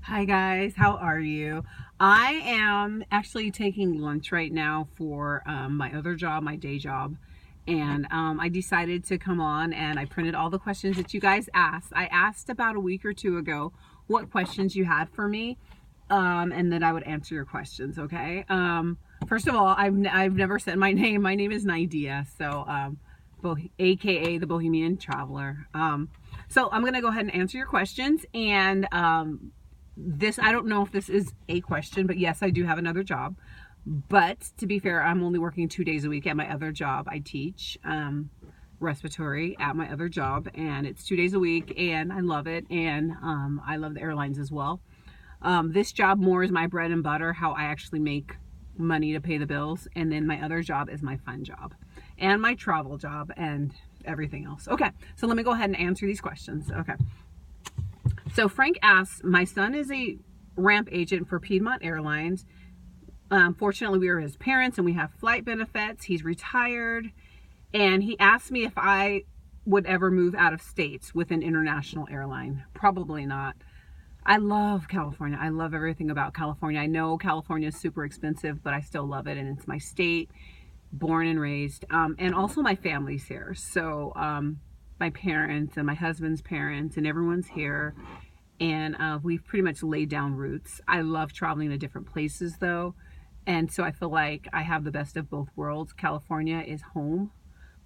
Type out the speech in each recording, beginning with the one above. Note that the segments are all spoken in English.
Hi guys, how are you? I am actually taking lunch right now for my other job, my day job. And I decided to come on and I printed all the questions that you guys asked. I asked about a week or two ago what questions you had for me, and then I would answer your questions, okay? First of all, I've never said my name. My name is Nidia, so AKA the Bohemian Traveler. So I'm going to go ahead and answer your questions. And I don't know if this is a question, but yes, I do have another job. But to be fair, I'm only working 2 days a week at my other job. I teach respiratory at my other job, and it's 2 days a week, and I love it. And I love the airlines as well. This job more is my bread and butter, how I actually make money to pay the bills. And then my other job is my fun job and my travel job and everything else. Okay, so let me go ahead and answer these questions. Okay. So Frank asks, my son is a ramp agent for Piedmont Airlines. Fortunately, we are his parents and we have flight benefits. He's retired. And he asked me if I would ever move out of states with an international airline. Probably not. I love California. I love everything about California. I know California is super expensive, but I still love it. And it's my state, born and raised. And also my family's here. So my parents and my husband's parents and everyone's here. And we've pretty much laid down roots. I love traveling to different places though. And so I feel like I have the best of both worlds. California is home,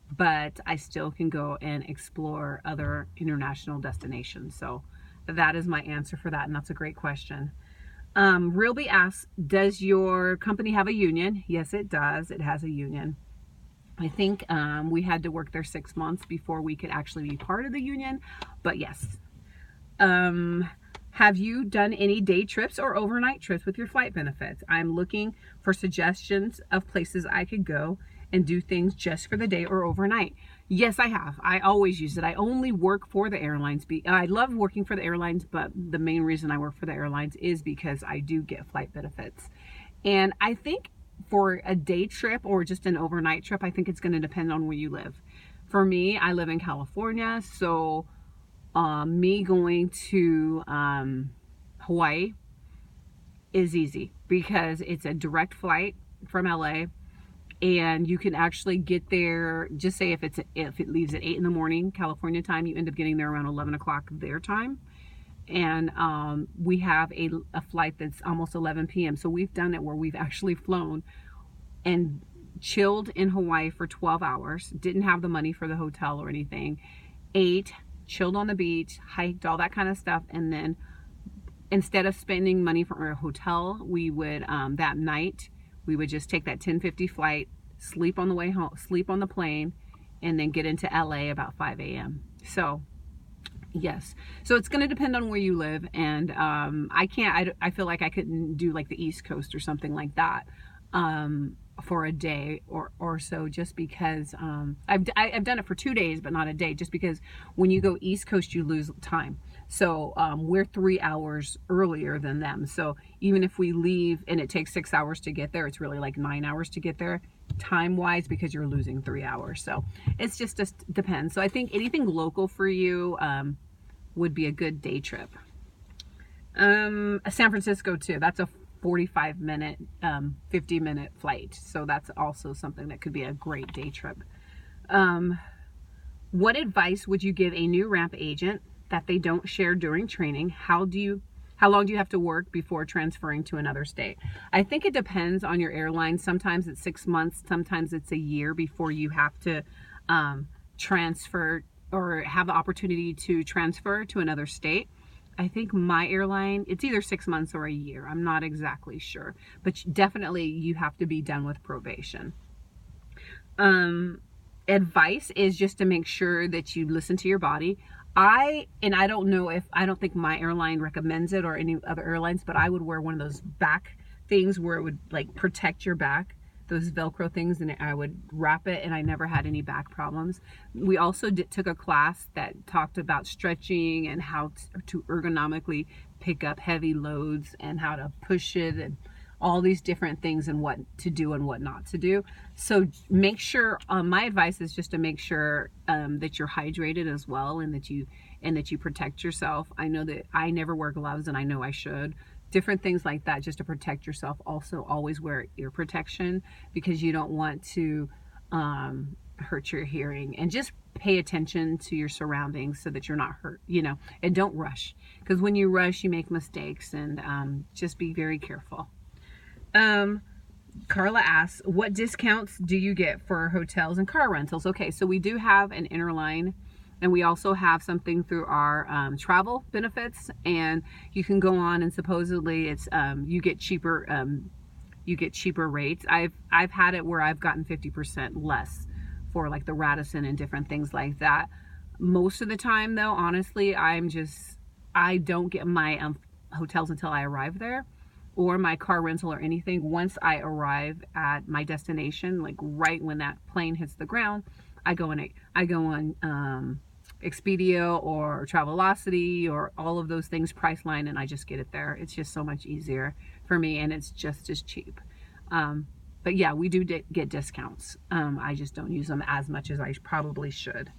but I still can go and explore other international destinations. So that is my answer for that. And that's a great question. Realby asks, does your company have a union? Yes, it does. It has a union. I think we had to work there 6 months before we could actually be part of the union, but yes. Have you done any day trips or overnight trips with your flight benefits? I'm looking for suggestions of places I could go and do things just for the day or overnight. Yes, I have. I always use it. I only work for the airlines. I love working for the airlines, but the main reason I work for the airlines is because I do get flight benefits. And I think for a day trip or just an overnight trip, I think it's going to depend on where you live. For me, I live in California, so me going to Hawaii is easy because it's a direct flight from LA, and you can actually get there. Just say if it leaves at 8 in the morning California time, you end up getting there around 11 o'clock their time. And we have a flight that's almost 11 p.m. So we've done it where we've actually flown and chilled in Hawaii for 12 hours, didn't have the money for the hotel or anything, ate, chilled on the beach, hiked, all that kind of stuff. And then instead of spending money for a hotel, we would that night we would just take that 10:50 flight, sleep on the way home, sleep on the plane, and then get into LA about 5 a.m. So yes, so it's going to depend on where you live. And I feel like I couldn't do like the East Coast or something like that for a day or so, just because I've done it for 2 days but not a day, just because when you go East Coast you lose time. So we're 3 hours earlier than them, so even if we leave and it takes 6 hours to get there, it's really like 9 hours to get there time wise, because you're losing 3 hours. So it's just depends. So I think anything local for you would be a good day trip. San Francisco too, that's a 45-minute 50-minute flight, so that's also something that could be a great day trip. What advice would you give a new ramp agent that they don't share during training? How long do you have to work before transferring to another state? I think it depends on your airline. Sometimes it's 6 months, sometimes it's a year before you have to transfer or have the opportunity to transfer to another state. I think my airline, it's either 6 months or a year. I'm not exactly sure, but definitely you have to be done with probation. Advice is just to make sure that you listen to your body. I don't think my airline recommends it or any other airlines, but I would wear one of those back things where it would like protect your back, those Velcro things, and I would wrap it, and I never had any back problems. We also took a class that talked about stretching and how to ergonomically pick up heavy loads and how to push it and all these different things and what to do and what not to do. So make sure, my advice is just to make sure that you're hydrated as well, and that you and that you protect yourself. I know that I never wear gloves, and I know I should. Different things like that just to protect yourself. Also, always wear ear protection because you don't want to hurt your hearing. And just pay attention to your surroundings so that you're not hurt, and don't rush, because when you rush, you make mistakes. And just be very careful. Carla asks, what discounts do you get for hotels and car rentals? Okay, so we do have an interline, and we also have something through our travel benefits, and you can go on, and supposedly it's you get cheaper rates. I've had it where I've gotten 50% less for like the Radisson and different things like that. Most of the time though, honestly, I don't get my hotels until I arrive there, or my car rental or anything. Once I arrive at my destination, like right when that plane hits the ground, I go on Expedia or Travelocity or all of those things, Priceline, and I just get it there. It's just so much easier for me, and it's just as cheap. But yeah, we do get discounts. I just don't use them as much as I probably should.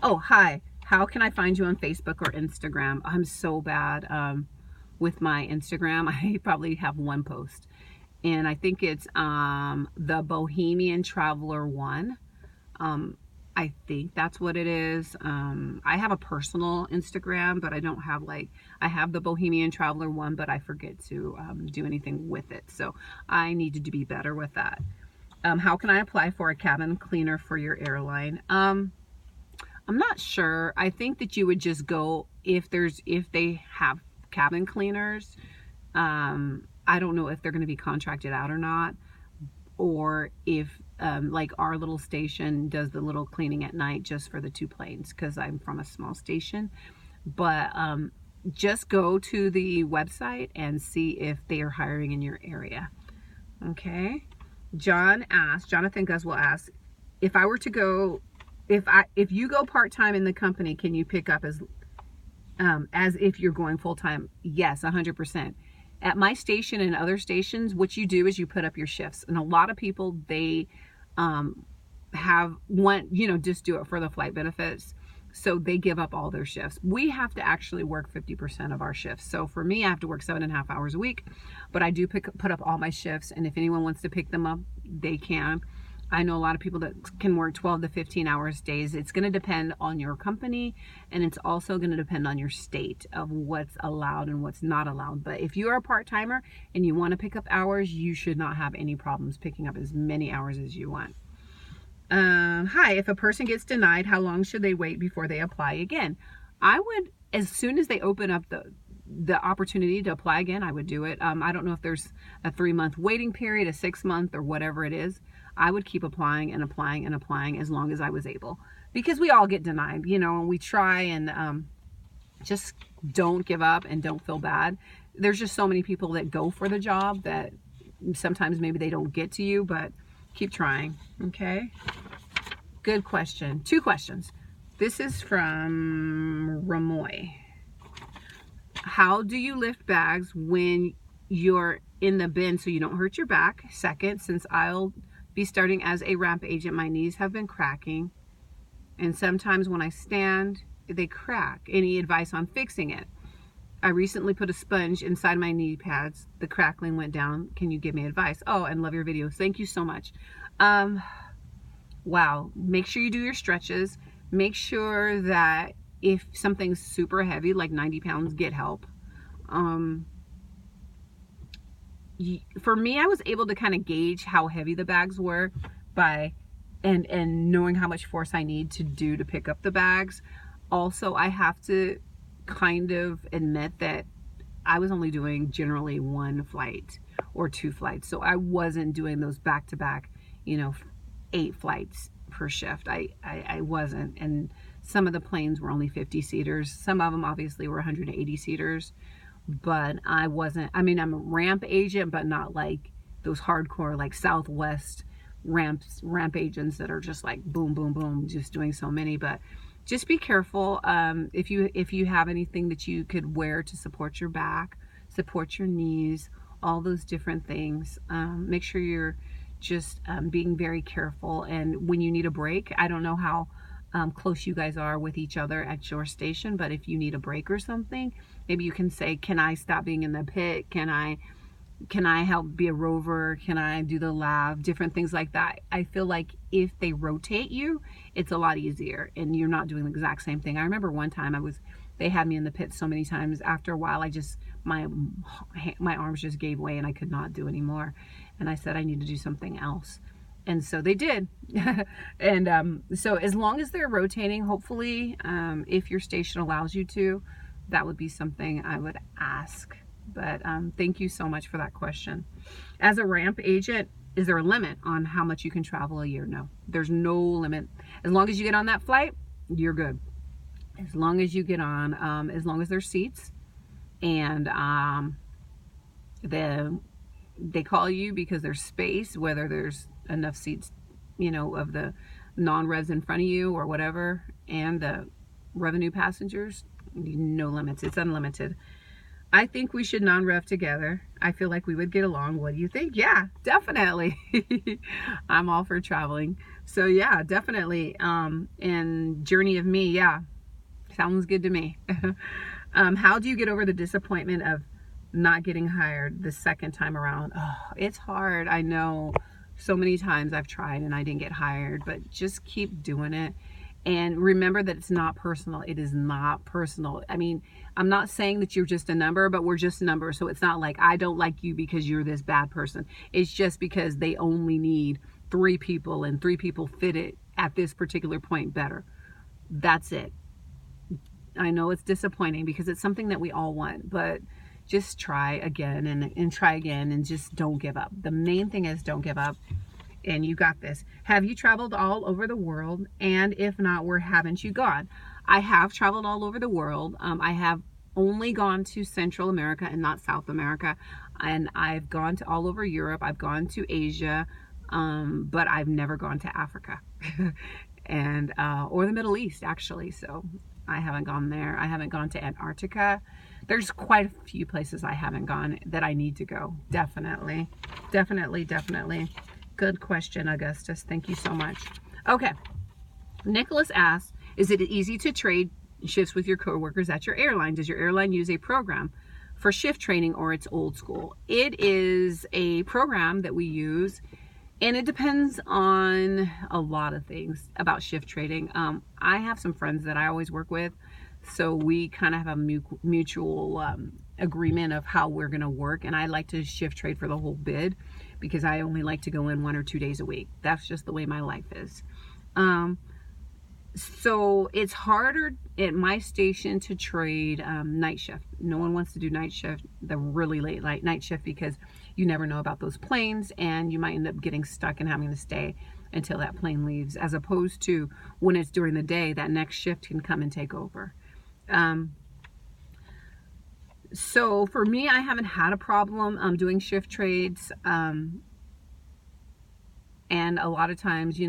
Oh, hi. How can I find you on Facebook or Instagram? I'm so bad with my Instagram. I probably have one post, and I think it's the Bohemian Traveler 1. I think that's what it is. I have a personal Instagram, but I don't have I have the Bohemian Traveler 1, but I forget to do anything with it. So I need to be better with that. How can I apply for a cabin cleaner for your airline? I'm not sure. I think that you would just go if they have cabin cleaners. I don't know if they're going to be contracted out or not, or if like our little station does the little cleaning at night just for the 2 planes, because I'm from a small station. But just go to the website and see if they are hiring in your area. Okay. Jonathan Guswell asks, if I were to go, if you go part-time in the company, can you pick up as if you're going full-time? Yes, 100%. At my station and other stations, what you do is you put up your shifts. And a lot of people, they just do it for the flight benefits. So they give up all their shifts. We have to actually work 50% of our shifts. So for me, I have to work 7.5 hours a week, but I do put up all my shifts. And if anyone wants to pick them up, they can. I know a lot of people that can work 12 to 15 hours days. It's going to depend on your company, and it's also going to depend on your state of what's allowed and what's not allowed. But if you are a part-timer and you want to pick up hours, you should not have any problems picking up as many hours as you want. Hi, if a person gets denied, how long should they wait before they apply again? I would, as soon as they open up the opportunity to apply again, I would do it. I don't know if there's a 3-month waiting period, a 6-month, or whatever it is. I would keep applying and applying and applying as long as I was able, because we all get denied, and we try, and just don't give up and don't feel bad. There's just so many people that go for the job that sometimes maybe they don't get to you, but keep trying. Okay. Good question. 2 questions. This is from Ramoy. How do you lift bags when you're in the bin so you don't hurt your back? Second, since I'll be starting as a ramp agent, my knees have been cracking, and sometimes when I stand, they crack. Any advice on fixing it? I recently put a sponge inside my knee pads. The crackling went down. Can you give me advice? Oh, and love your videos. Thank you so much. Wow. Make sure you do your stretches. Make sure that if something's super heavy, like 90 pounds, get help. For me, I was able to kind of gauge how heavy the bags were by and knowing how much force I need to pick up the bags. Also, I have to kind of admit that I was only doing generally 1 flight or 2 flights. So I wasn't doing those back-to-back, 8 flights per shift. I wasn't. And some of the planes were only 50 seaters. Some of them obviously were 180 seaters. But I wasn't, I'm a ramp agent, but not like those hardcore, like Southwest ramp agents that are just like boom, boom, boom, just doing so many. But just be careful. If you have anything that you could wear to support your back, support your knees, all those different things, make sure you're just being very careful. And when you need a break, I don't know how close you guys are with each other at your station. But if you need a break or something, maybe you can say, can I stop being in the pit? Can I help be a rover? Can I do the lab? Different things like that. I feel like if they rotate you, it's a lot easier and you're not doing the exact same thing. I remember one time they had me in the pit so many times. After a while, my arms just gave way and I could not do anymore. And I said I need to do something else. And so they did. And so as long as they're rotating, hopefully, if your station allows you to, that would be something I would ask. But thank you so much for that question. As a ramp agent, is there a limit on how much you can travel a year? No, there's no limit. As long as you get on that flight, you're good. As long as you get on, as long as there's seats, and they call you because there's space, whether there's enough seats, of the non-revs in front of you or whatever, and the revenue passengers, no limits. It's unlimited. I think we should non-rev together. I feel like we would get along. What do you think? Yeah, definitely. I'm all for traveling. So yeah, definitely. And Journey of Me, yeah, sounds good to me. How do you get over the disappointment of not getting hired the second time around? Oh, it's hard. I know so many times I've tried and I didn't get hired, but just keep doing it. And remember that it's not personal. It is not personal. I mean, I'm not saying that you're just a number, but we're just numbers. So it's not like I don't like you because you're this bad person. It's just because they only need 3 people and 3 people fit it at this particular point better. That's it. I know it's disappointing because it's something that we all want, but just try again and try again and just don't give up. The main thing is don't give up. And you got this. Have you traveled all over the world? And if not, where haven't you gone? I have traveled all over the world. I have only gone to Central America and not South America. And I've gone to all over Europe. I've gone to Asia, but I've never gone to Africa and or the Middle East, actually. So I haven't gone there. I haven't gone to Antarctica. There's quite a few places I haven't gone that I need to go. Definitely, definitely, definitely. Good question, Augustus. Thank you so much. Okay. Nicholas asks, is it easy to trade shifts with your coworkers at your airline? Does your airline use a program for shift training or it's old school? It is a program that we use, and it depends on a lot of things about shift trading. I have some friends that I always work with, so we kind of have a mutual agreement of how we're going to work, and I like to shift trade for the whole bid because I only like to go in 1 or 2 days a week. That's just the way my life is. So it's harder at my station to trade night shift. No one wants to do night shift, the really late night shift, because you never know about those planes and you might end up getting stuck and having to stay until that plane leaves, as opposed to when it's during the day, that next shift can come and take over. So for me, I haven't had a problem doing shift trades. And a lot of times,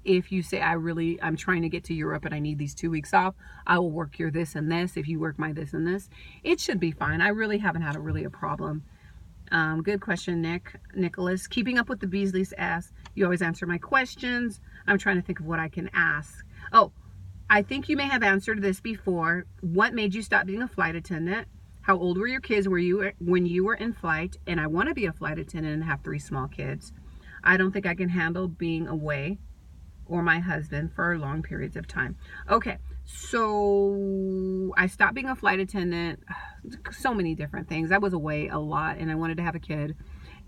if you say, I'm trying to get to Europe and I need these 2 weeks off, I will work your this and this. If you work my this and this, it should be fine. I really haven't had a problem. Good question, Nicholas. Keeping up with the Beasleys asks, you always answer my questions. I'm trying to think of what I can ask. Oh, I think you may have answered this before. What made you stop being a flight attendant? How old were your kids when you were in flight? And I want to be a flight attendant and have 3 small kids. I don't think I can handle being away or my husband for long periods of time. Okay, so I stopped being a flight attendant. So many different things. I was away a lot and I wanted to have a kid.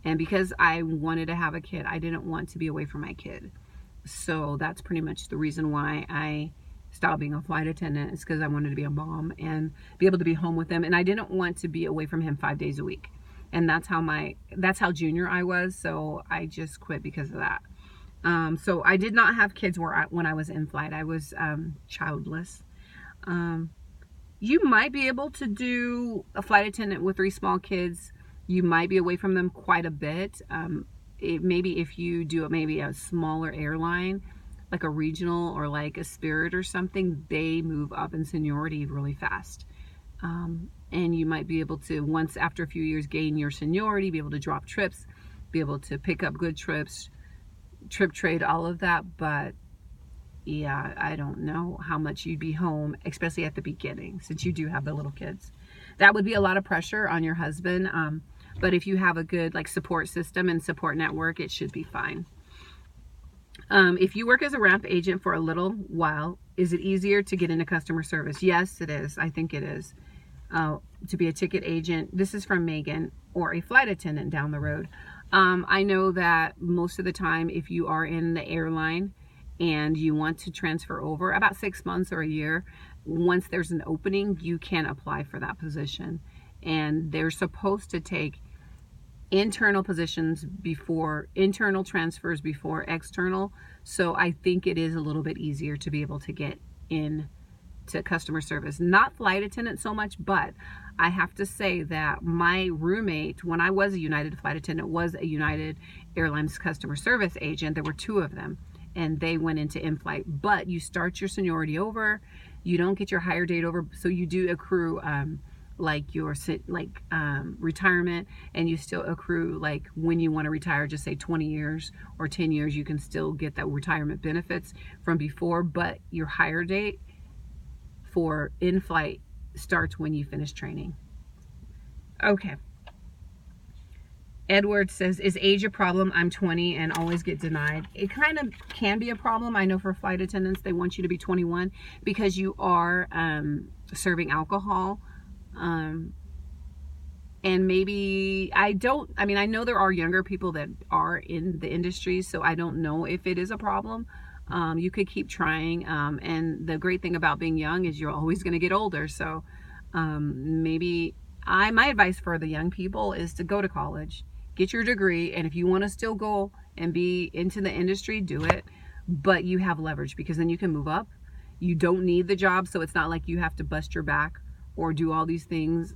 And because I wanted to have a kid, I didn't want to be away from my kid. So that's pretty much the reason why I stopped being a flight attendant, is because I wanted to be a mom and be able to be home with him. And I didn't want to be away from him 5 days a week. And that's how junior I was. So I just quit because of that. So I did not have kids when I was in flight. I was childless. You might be able to do a flight attendant with 3 small kids. You might be away from them quite a bit. Maybe if you do maybe a smaller airline, like a regional or like a Spirit or something, they move up in seniority really fast. And you might be able to, once after a few years, gain your seniority, be able to drop trips, be able to pick up good trips, trip trade, all of that. But yeah, I don't know how much you'd be home, especially at the beginning, since you do have the little kids. That would be a lot of pressure on your husband. But if you have a good like support system and support network, it should be fine. If you work as a ramp agent for a little while, is it easier to get into customer service? Yes, it is. I think it is. To be a ticket agent, this is from Megan, or a flight attendant down the road. I know that most of the time, if you are in the airline and you want to transfer over about 6 months or a year, once there's an opening, you can apply for that position. And they're supposed to take internal positions before internal transfers before external. So I think it is a little bit easier to be able to get in to customer service. Not flight attendant so much, but I have to say that my roommate, when I was a United flight attendant, was a United Airlines customer service agent. There were 2 of them, and they went into in-flight. But you start your seniority over, you don't get your hire date over, so you do accrue like your retirement, and you still accrue like when you want to retire, just say 20 years or 10 years, you can still get that retirement benefits from before, but your hire date for in-flight starts when you finish training. Okay. Edward says, is age a problem? I'm 20 and always get denied. It kind of can be a problem. I know for flight attendants, they want you to be 21 because you are serving alcohol. And maybe, I know there are younger people that are in the industry, so I don't know if it is a problem. You could keep trying, and the great thing about being young is you're always going to get older. So my advice for the young people is to go to college, get your degree, and if you want to still go and be into the industry, do it. But you have leverage because then you can move up. You don't need the job, so it's not like you have to bust your back or do all these things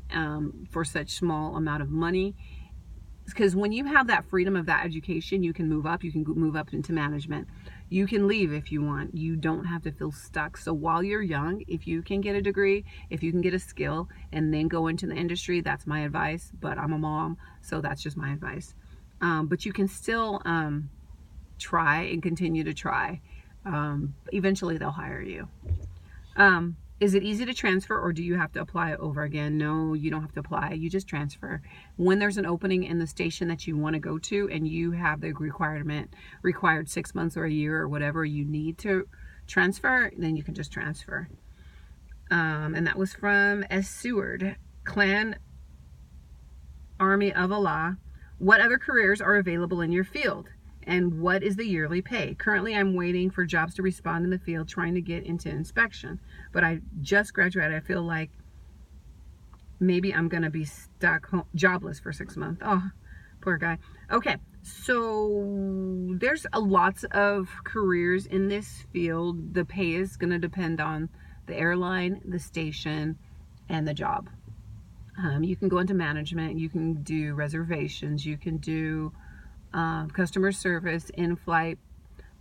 for such small amount of money. Because when you have that freedom of that education, you can move up. You can move up into management. You can leave if you want. You don't have to feel stuck. So while you're young, if you can get a degree, if you can get a skill and then go into the industry, that's my advice. But I'm a mom, so that's just my advice. But you can still try and continue to try. Eventually they'll hire you. Is it easy to transfer, or do you have to apply over again? No, you don't have to apply. You just transfer. When there's an opening in the station that you want to go to and you have the required 6 months or a year or whatever you need to transfer, then you can just transfer. And that was from S. Seward, Clan Army of Allah. What other careers are available in your field? And what is the yearly pay? Currently, I'm waiting for jobs to respond in the field, trying to get into inspection. But I just graduated. I feel like maybe I'm going to be stuck home, jobless for 6 months. Oh, poor guy. Okay, so there's lots of careers in this field. The pay is going to depend on the airline, the station, and the job. You can go into management. You can do reservations. You can do customer service, in-flight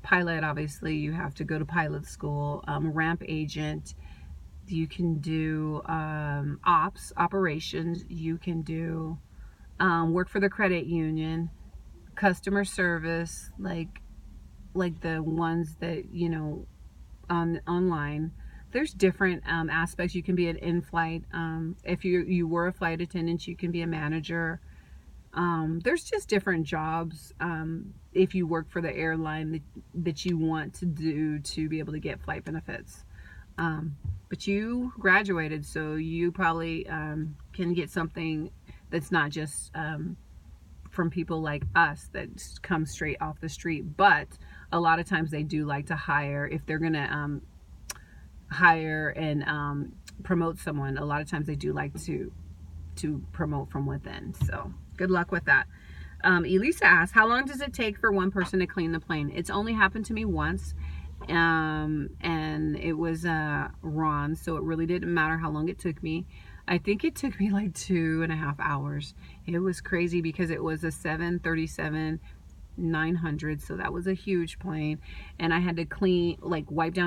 pilot. Obviously you have to go to pilot school. Ramp agent, you can do operations, you can do work for the credit union, customer service, like the ones that online. There's different aspects. You can be an in-flight, if you were a flight attendant, you can be a manager. There's just different jobs if you work for the airline that you want to do to be able to get flight benefits. But you graduated, so you probably can get something that's not just from people like us that come straight off the street. But a lot of times they do like to hire, if they're going to hire and promote someone, a lot of times they do like to promote from within. So good luck with that. Elisa asks, how long does it take for one person to clean the plane? It's only happened to me once, and it was Ron, so it really didn't matter how long it took me. I think it took me like 2.5 hours. It was crazy because it was a 737-900, so that was a huge plane, and I had to clean, like wipe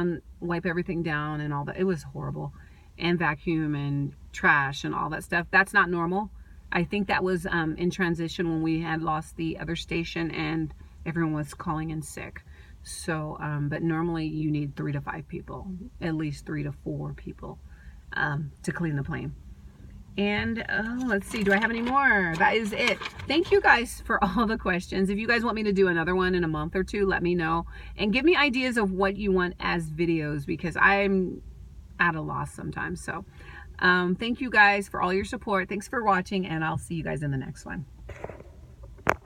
everything down and all that. It was horrible, and vacuum and trash and all that stuff. That's not normal. I think that was in transition when we had lost the other station and everyone was calling in sick. So, but normally you need 3 to 5 people, at least 3 to 4 people to clean the plane. And let's see, do I have any more? That is it. Thank you guys for all the questions. If you guys want me to do another one in a month or two, let me know. And give me ideas of what you want as videos, because I'm at a loss sometimes. So thank you guys for all your support. Thanks for watching, and I'll see you guys in the next one.